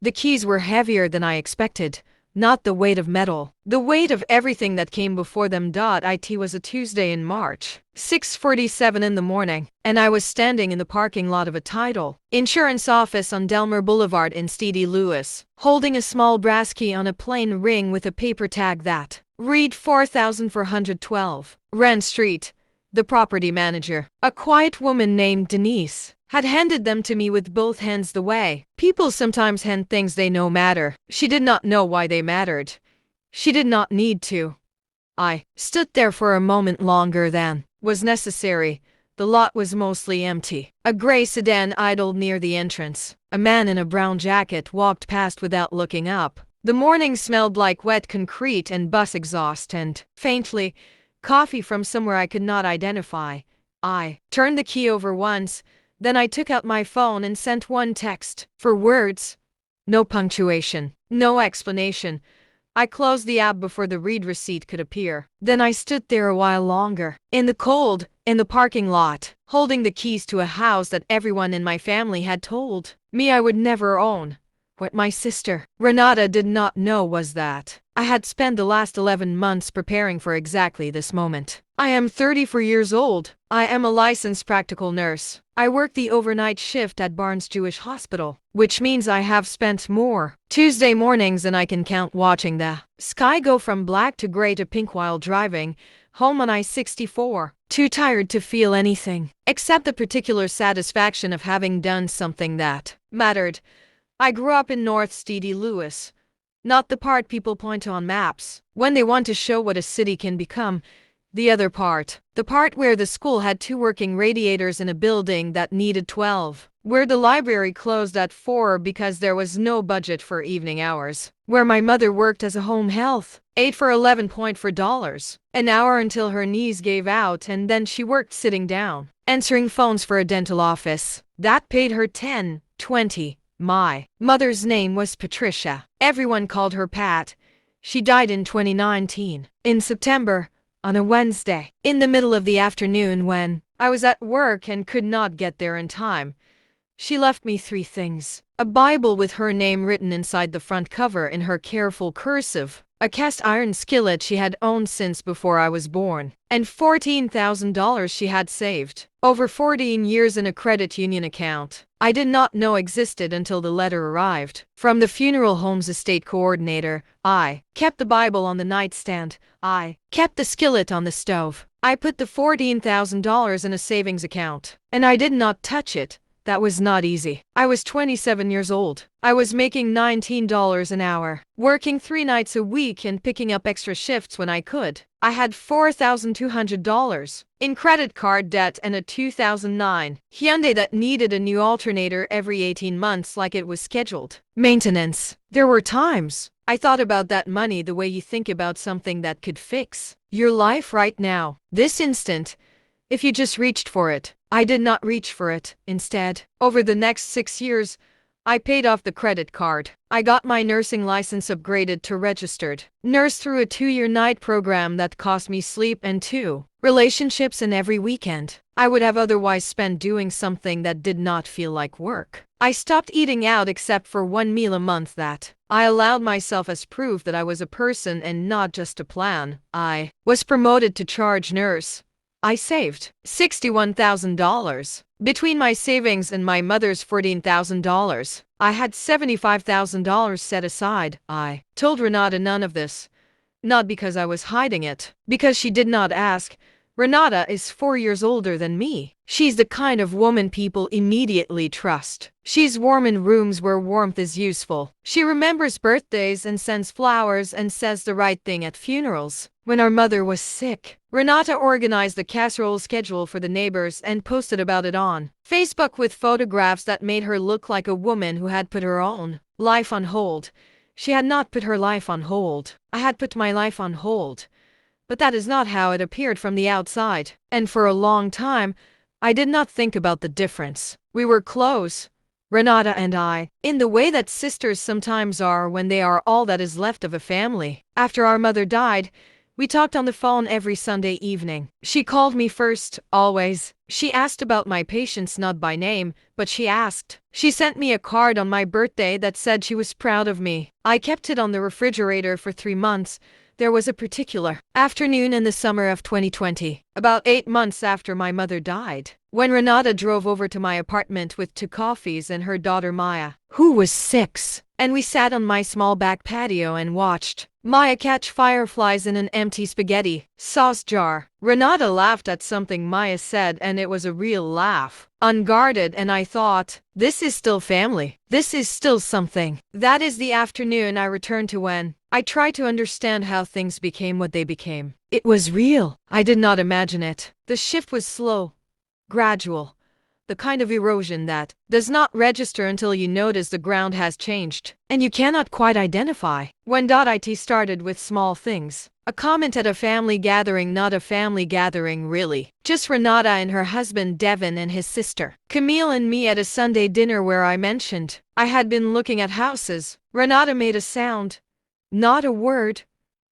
The keys were heavier than I expected, not the weight of metal, the weight of everything that came before them. It was a Tuesday in March, 6:47 in the morning, and I was standing in the parking lot of a title insurance office on Delmer Boulevard in St. Louis, holding a small brass key on a plain ring with a paper tag that read 4412, Rand Street. The property manager, a quiet woman named Denise, had handed them to me with both hands. The way people sometimes hand things they know matter. She did not know why they mattered. She did not need to. I stood there for a moment longer than was necessary. The lot was mostly empty. A gray sedan idled near the entrance. A man in a brown jacket walked past without looking up. The morning smelled like wet concrete and bus exhaust and, faintly, coffee from somewhere I could not identify. I turned the key over once, then I took out my phone and sent one text. 4 words. No punctuation, no explanation. I closed the app before the read receipt could appear. Then I stood there a while longer, in the cold, in the parking lot, holding the keys to a house that everyone in my family had told me I would never own. What my sister, Renata, did not know was that I had spent the last 11 months preparing for exactly this moment. I am 34 years old. I am a licensed practical nurse. I work the overnight shift at Barnes Jewish Hospital, which means I have spent more Tuesday mornings than I can count watching the sky go from black to gray to pink while driving home on I-64, too tired to feel anything except the particular satisfaction of having done something that mattered. I grew up in North St. Louis, not the part people point to on maps when they want to show what a city can become. The other part, the part where the school had 2 working radiators in a building that needed 12, where the library closed at 4 because there was no budget for evening hours, where my mother worked as a home health aide for $11.4 an hour until her knees gave out, and then she worked sitting down, answering phones for a dental office that paid her $10.20. My mother's name was Patricia. Everyone called her Pat. She died in 2019, in September, on a Wednesday, in the middle of the afternoon when I was at work and could not get there in time. She left me 3 things: a Bible with her name written inside the front cover in her careful cursive, a cast iron skillet she had owned since before I was born, and $14,000 she had saved over 14 years in a credit union account I did not know existed until the letter arrived from the funeral home's estate coordinator. I kept the Bible on the nightstand. I kept the skillet on the stove. I put the $14,000 in a savings account, and I did not touch it. That was not easy. I was 27 years old. I was making $19 an hour, working 3 nights a week and picking up extra shifts when I could. I had $4,200 in credit card debt and a 2009 Hyundai that needed a new alternator every 18 months like it was scheduled maintenance. There were times I thought about that money the way you think about something that could fix your life right now, this instant, if you just reached for it. I did not reach for it. Instead, over the next 6 years, I paid off the credit card. I got my nursing license upgraded to registered nurse through a 2-year night program that cost me sleep and 2 relationships, and every weekend I would have otherwise spent doing something that did not feel like work. I stopped eating out except for 1 meal a month that I allowed myself as proof that I was a person and not just a plan. I was promoted to charge nurse. I saved $61,000. Between my savings and my mother's $14,000, I had $75,000 set aside. I told Renata none of this. Not because I was hiding it, because she did not ask. Renata is 4 years older than me. She's the kind of woman people immediately trust. She's warm in rooms where warmth is useful. She remembers birthdays and sends flowers and says the right thing at funerals. When our mother was sick, Renata organized the casserole schedule for the neighbors and posted about it on Facebook with photographs that made her look like a woman who had put her own life on hold. She had not put her life on hold. I had put my life on hold. But that is not how it appeared from the outside, and for a long time, I did not think about the difference. We were close, Renata and I, in the way that sisters sometimes are when they are all that is left of a family. After our mother died, We talked on the phone every Sunday evening. She called me first, always. She asked about my patients not by name, but she asked. She sent me a card on my birthday that said she was proud of me. I kept it on the refrigerator for 3 months. There was a particular afternoon in the summer of 2020, about 8 months after my mother died, when Renata drove over to my apartment with 2 coffees and her daughter Maya, who was 6, and we sat on my small back patio and watched Maya catch fireflies in an empty spaghetti sauce jar. Renata laughed at something Maya said, and it was a real laugh, unguarded, and I thought, this is still family. This is still something. That is the afternoon I returned to when I tried to understand how things became what they became. It was real. I did not imagine it. The shift was slow, gradual, the kind of erosion that does not register until you notice the ground has changed, and you cannot quite identify. When .it started with small things. A comment at a family gathering, not a family gathering really. Just Renata and her husband Devin and his sister Camille and me at a Sunday dinner where I mentioned I had been looking at houses. Renata made a sound. Not a word.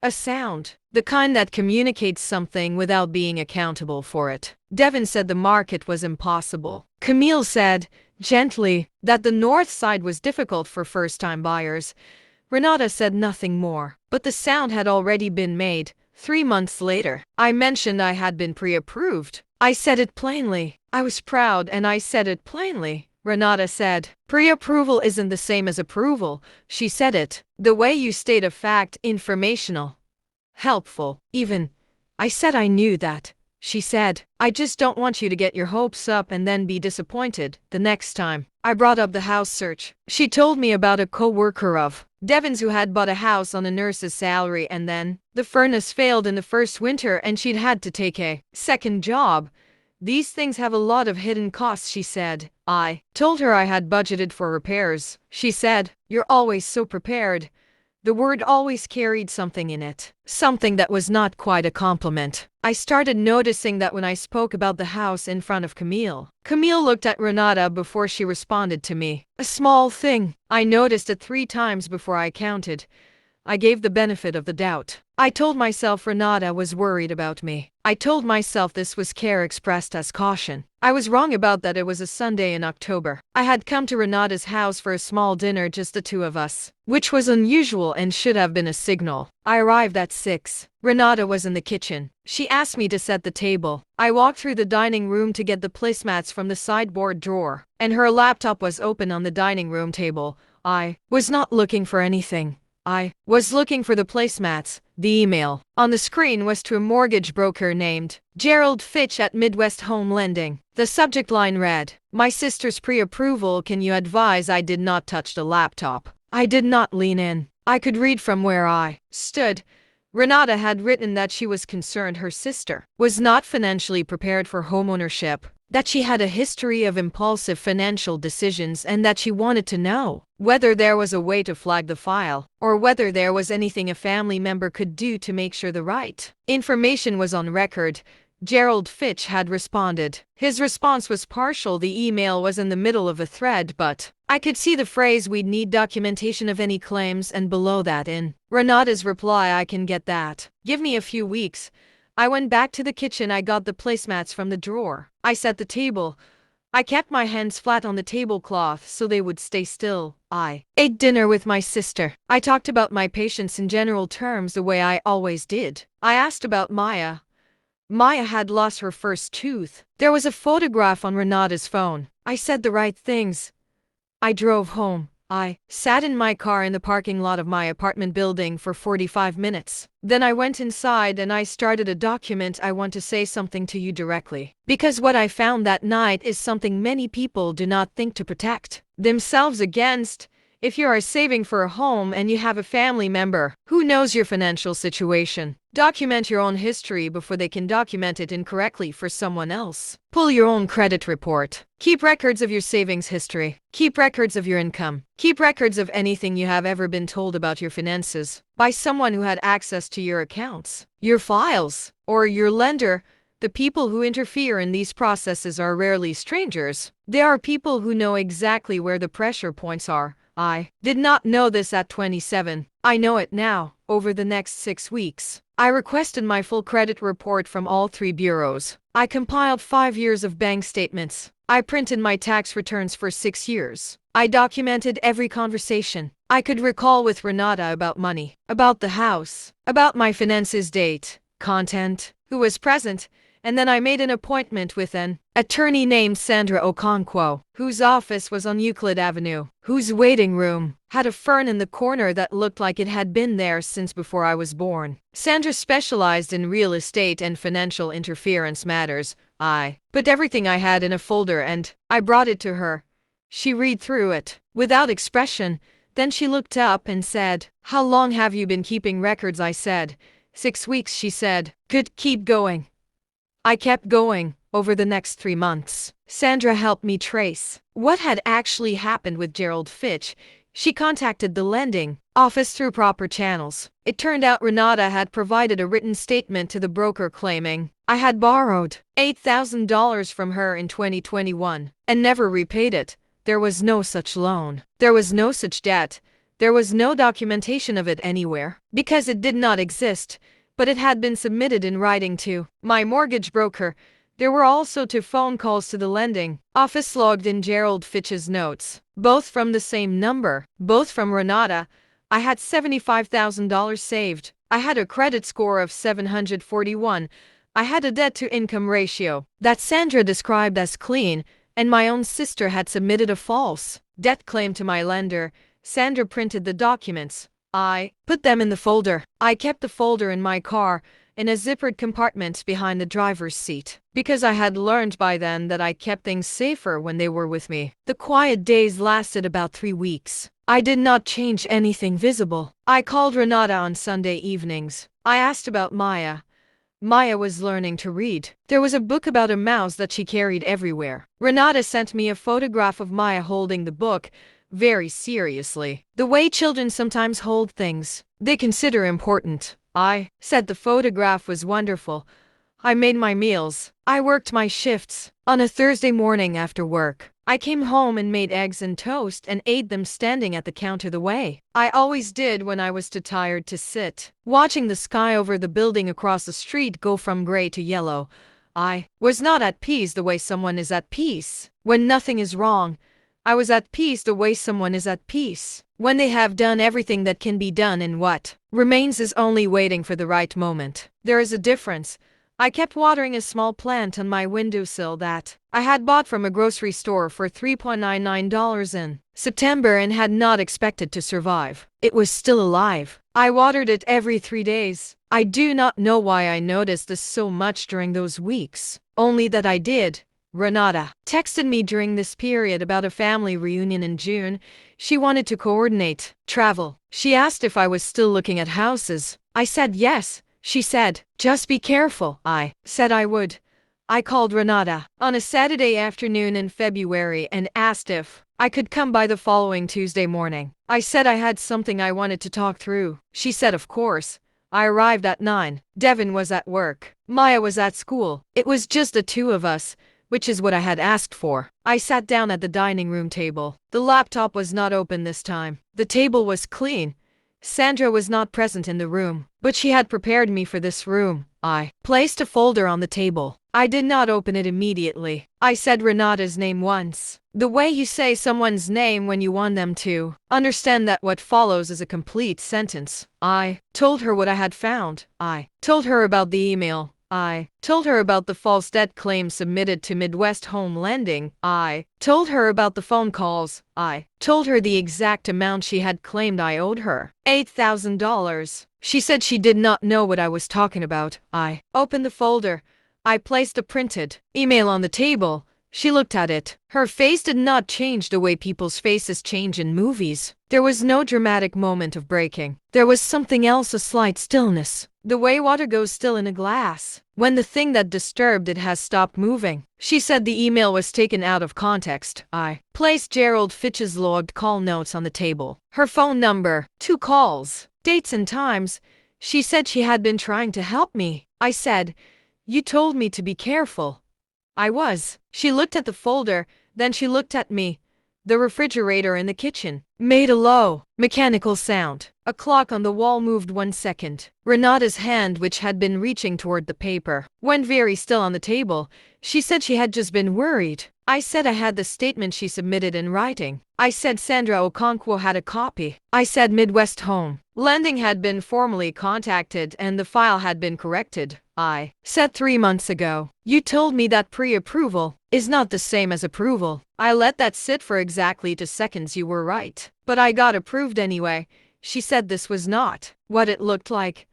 A sound. The kind that communicates something without being accountable for it. Devin said the market was impossible. Camille said, gently, that the north side was difficult for first-time buyers. Renata said nothing more, but the sound had already been made. 3 months later, I mentioned I had been pre-approved. I said it plainly. I was proud and I said it plainly. Renata said, pre-approval isn't the same as approval. She said it. The way you state a fact, informational, helpful, even. I said I knew that. She said, I just don't want you to get your hopes up and then be disappointed the next time. I brought up the house search. She told me about a co-worker of Devin's who had bought a house on a nurse's salary, and then the furnace failed in the first winter and she'd had to take a second job. These things have a lot of hidden costs, she said. I told her I had budgeted for repairs. She said, you're always so prepared. The word always carried something in it, something that was not quite a compliment. I started noticing that when I spoke about the house in front of Camille. Camille looked at Renata before she responded to me. A small thing. I noticed it 3 times before I counted. I gave the benefit of the doubt. I told myself Renata was worried about me. I told myself this was care expressed as caution. I was wrong about that. It was a Sunday in October. I had come to Renata's house for a small dinner, just the 2 of us, which was unusual and should have been a signal. I arrived at 6. Renata was in the kitchen. She asked me to set the table. I walked through the dining room to get the placemats from the sideboard drawer, and her laptop was open on the dining room table. I was not looking for anything. I was looking for the placemats. The email on the screen was to a mortgage broker named Gerald Fitch at Midwest Home Lending. The subject line read, my sister's pre-approval, can you advise? I did not touch the laptop. I did not lean in. I could read from where I stood. Renata had written that she was concerned her sister was not financially prepared for homeownership, that she had a history of impulsive financial decisions, and that she wanted to know whether there was a way to flag the file, or whether there was anything a family member could do to make sure the right information was on record. Gerald Fitch had responded. His response was partial. The email was in the middle of a thread, but I could see the phrase, we'd need documentation of any claims, and below that in Renata's reply, I can get that. Give me a few weeks. I went back to the kitchen. I got the placemats from the drawer. I set the table. I kept my hands flat on the tablecloth so they would stay still. I ate dinner with my sister. I talked about my patients in general terms the way I always did. I asked about Maya. Maya had lost her first tooth. There was a photograph on Renata's phone. I said the right things. I drove home. I sat in my car in the parking lot of my apartment building for 45 minutes. Then I went inside and I started a document. I want to say something to you directly, because what I found that night is something many people do not think to protect themselves against. If you are saving for a home and you have a family member who knows your financial situation, document your own history before they can document it incorrectly for someone else. Pull your own credit report. Keep records of your savings history. Keep records of your income. Keep records of anything you have ever been told about your finances by someone who had access to your accounts, your files, or your lender. The people who interfere in these processes are rarely strangers. They are people who know exactly where the pressure points are. I did not know this at 27. I know it now. Over the next 6 weeks, I requested my full credit report from all 3 bureaus. I compiled 5 years of bank statements. I printed my tax returns for 6 years. I documented every conversation I could recall with Renata about money, about the house, about my finances, date, content, who was present, and then I made an appointment with an attorney named Sandra Okonkwo, whose office was on Euclid Avenue, whose waiting room had a fern in the corner that looked like it had been there since before I was born. Sandra specialized in real estate and financial interference matters. I put everything I had in a folder and I brought it to her. She read through it without expression. Then she looked up and said, "How long have you been keeping records?" I said, "6 weeks," she said. "Good, keep going." I kept going. Over the next 3 months, Sandra helped me trace what had actually happened with Gerald Fitch. She contacted the lending office through proper channels. It turned out Renata had provided a written statement to the broker claiming I had borrowed $8,000 from her in 2021 and never repaid it. There was no such loan. There was no such debt. There was no documentation of it anywhere because it did not exist, but it had been submitted in writing to my mortgage broker. There were also 2 phone calls to the lending office logged in Gerald Fitch's notes, both from the same number, both from Renata. I had $75,000 saved. I had a credit score of 741. I had a debt-to-income ratio that Sandra described as clean, and my own sister had submitted a false debt claim to my lender. Sandra printed the documents. I put them in the folder. I kept the folder in my car in a zippered compartment behind the driver's seat, because I had learned by then that I kept things safer when they were with me. The quiet days lasted about 3 weeks. I did not change anything visible. I called Renata on Sunday evenings. I asked about Maya. Maya was learning to read. There was a book about a mouse that she carried everywhere. Renata sent me a photograph of Maya holding the book, very seriously, the way children sometimes hold things they consider important. I said the photograph was wonderful. I made my meals. I worked my shifts. On a Thursday morning after work, I came home and made eggs and toast and ate them standing at the counter the way I always did when I was too tired to sit, watching the sky over the building across the street go from gray to yellow. I was not at peace the way someone is at peace when nothing is wrong. I was at peace the way someone is at peace when they have done everything that can be done and what remains is only waiting for the right moment. There is a difference. I kept watering a small plant on my windowsill that I had bought from a grocery store for $3.99 in September and had not expected to survive. It was still alive. I watered it every 3 days. I do not know why I noticed this so much during those weeks, only that I did. Renata texted me during this period about a family reunion in June. She wanted to coordinate travel. She asked if I was still looking at houses. I said yes. She said, "Just be careful." I said I would. I called Renata on a Saturday afternoon in February and asked if I could come by the following Tuesday morning. I said I had something I wanted to talk through. She said of course. I arrived at 9. Devin was at work. Maya was at school. It was just the 2 of us, which is what I had asked for. I sat down at the dining room table. The laptop was not open this time. The table was clean. Sandra was not present in the room, but she had prepared me for this room. I placed a folder on the table. I did not open it immediately. I said Renata's name once. The way you say someone's name when you want them to understand that what follows is a complete sentence. I told her what I had found. I told her about the email. I told her about the false debt claim submitted to Midwest Home Lending. I told her about the phone calls. I told her the exact amount she had claimed I owed her, $8,000. She said she did not know what I was talking about. I opened the folder. I placed a printed email on the table. She looked at it. Her face did not change the way people's faces change in movies. There was no dramatic moment of breaking. There was something else, a slight stillness. The way water goes still in a glass when the thing that disturbed it has stopped moving. She said the email was taken out of context. I placed Gerald Fitch's logged call notes on the table. Her phone number, 2 calls, dates and times. She said she had been trying to help me. I said, "You told me to be careful." I was. She looked at the folder, then she looked at me. The refrigerator in the kitchen made a low, mechanical sound. A clock on the wall moved 1 second. Renata's hand, which had been reaching toward the paper, went very still on the table. She said she had just been worried. I said I had the statement she submitted in writing. I said Sandra Okonkwo had a copy. I said Midwest Home Lending had been formally contacted and the file had been corrected. I said 3 months ago. You told me that pre-approval is not the same as approval. I let that sit for exactly 2 seconds. You were right. But I got approved anyway. She said this was not what it looked like.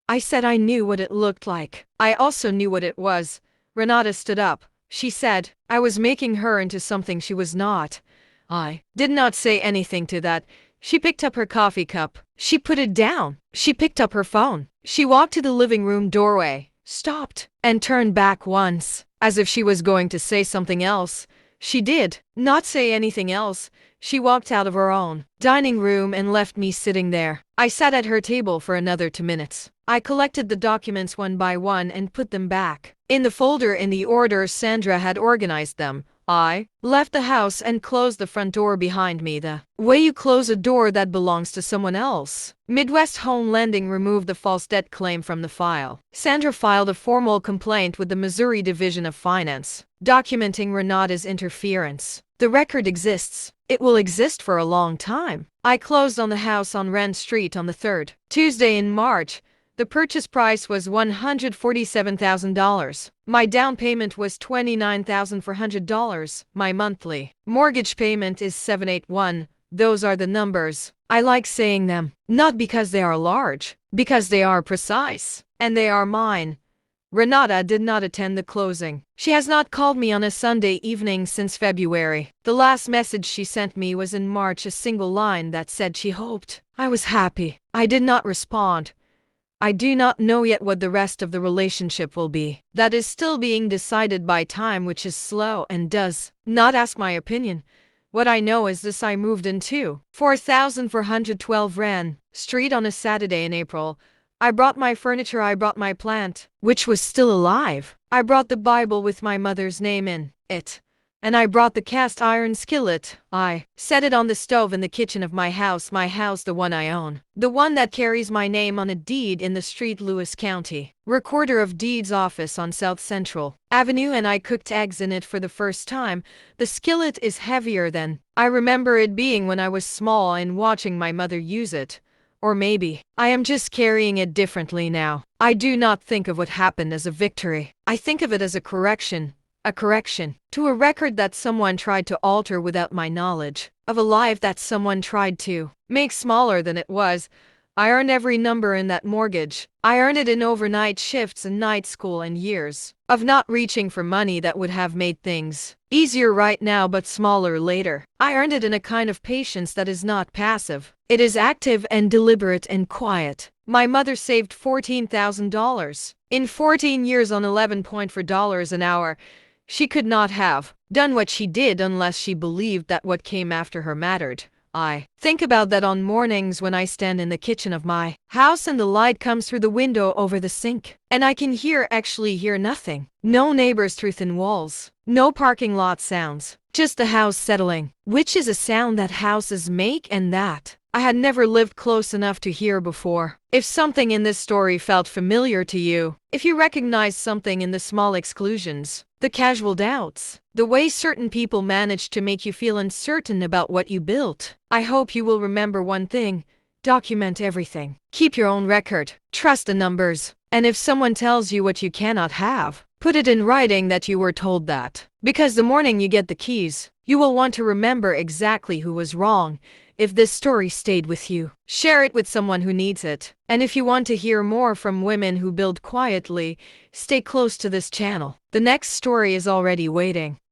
I said I knew what it looked like. I also knew what it was. Renata stood up. She said I was making her into something she was not. I did not say anything to that. She picked up her coffee cup. She put it down. She picked up her phone. She walked to the living room doorway, stopped, and turned back once, as if she was going to say something else. She did not say anything else. She walked out of her own dining room and left me sitting there. I sat at her table for another 2 minutes. I collected the documents one by one and put them back in the folder in the order Sandra had organized them. I left the house and closed the front door behind me the way you close a door that belongs to someone else. Midwest Home Lending removed the false debt claim from the file. Sandra filed a formal complaint with the Missouri Division of Finance, documenting Renata's interference. The record exists. It will exist for a long time. I closed on the house on Rand Street on the 3rd Tuesday in March. The purchase price was $147,000. My down payment was $29,400. My monthly mortgage payment is $781. Those are the numbers. I like saying them, not because they are large, because they are precise, and they are mine. Renata did not attend the closing. She has not called me on a Sunday evening since February. The last message she sent me was in March, a single line that said she hoped I was happy. I did not respond. I do not know yet what the rest of the relationship will be. That is still being decided by time, which is slow and does not ask my opinion. What I know is this: I moved into 4412 Rand Street on a Saturday in April. I brought my furniture, I brought my plant, which was still alive. I brought the Bible with my mother's name in it. And I brought the cast iron skillet. I set it on the stove in the kitchen of my house, the one I own. The one that carries my name on a deed in the street, Lewis County Recorder of Deeds office on South Central Avenue, and I cooked eggs in it for the first time. The skillet is heavier than I remember it being when I was small and watching my mother use it. Or maybe I am just carrying it differently now. I do not think of what happened as a victory. I think of it as a correction to a record that someone tried to alter without my knowledge, of a life that someone tried to make smaller than it was. I earned every number in that mortgage. I earned it in overnight shifts and night school and years of not reaching for money that would have made things easier right now but smaller later. I earned it in a kind of patience that is not passive. It is active and deliberate and quiet. My mother saved $14,000 in 14 years on $11.4 an hour. She could not have done what she did unless she believed that what came after her mattered. I think about that on mornings when I stand in the kitchen of my house and the light comes through the window over the sink, and I can actually hear nothing. No neighbors through thin walls, no parking lot sounds, just the house settling, which is a sound that houses make and that I had never lived close enough to hear before. If something in this story felt familiar to you, if you recognize something in the small exclusions, the casual doubts, the way certain people managed to make you feel uncertain about what you built, I hope you will remember one thing: document everything. Keep your own record. Trust the numbers. And if someone tells you what you cannot have, put it in writing that you were told that. Because the morning you get the keys, you will want to remember exactly who was wrong. If this story stayed with you, share it with someone who needs it. And if you want to hear more from women who build quietly, stay close to this channel. The next story is already waiting.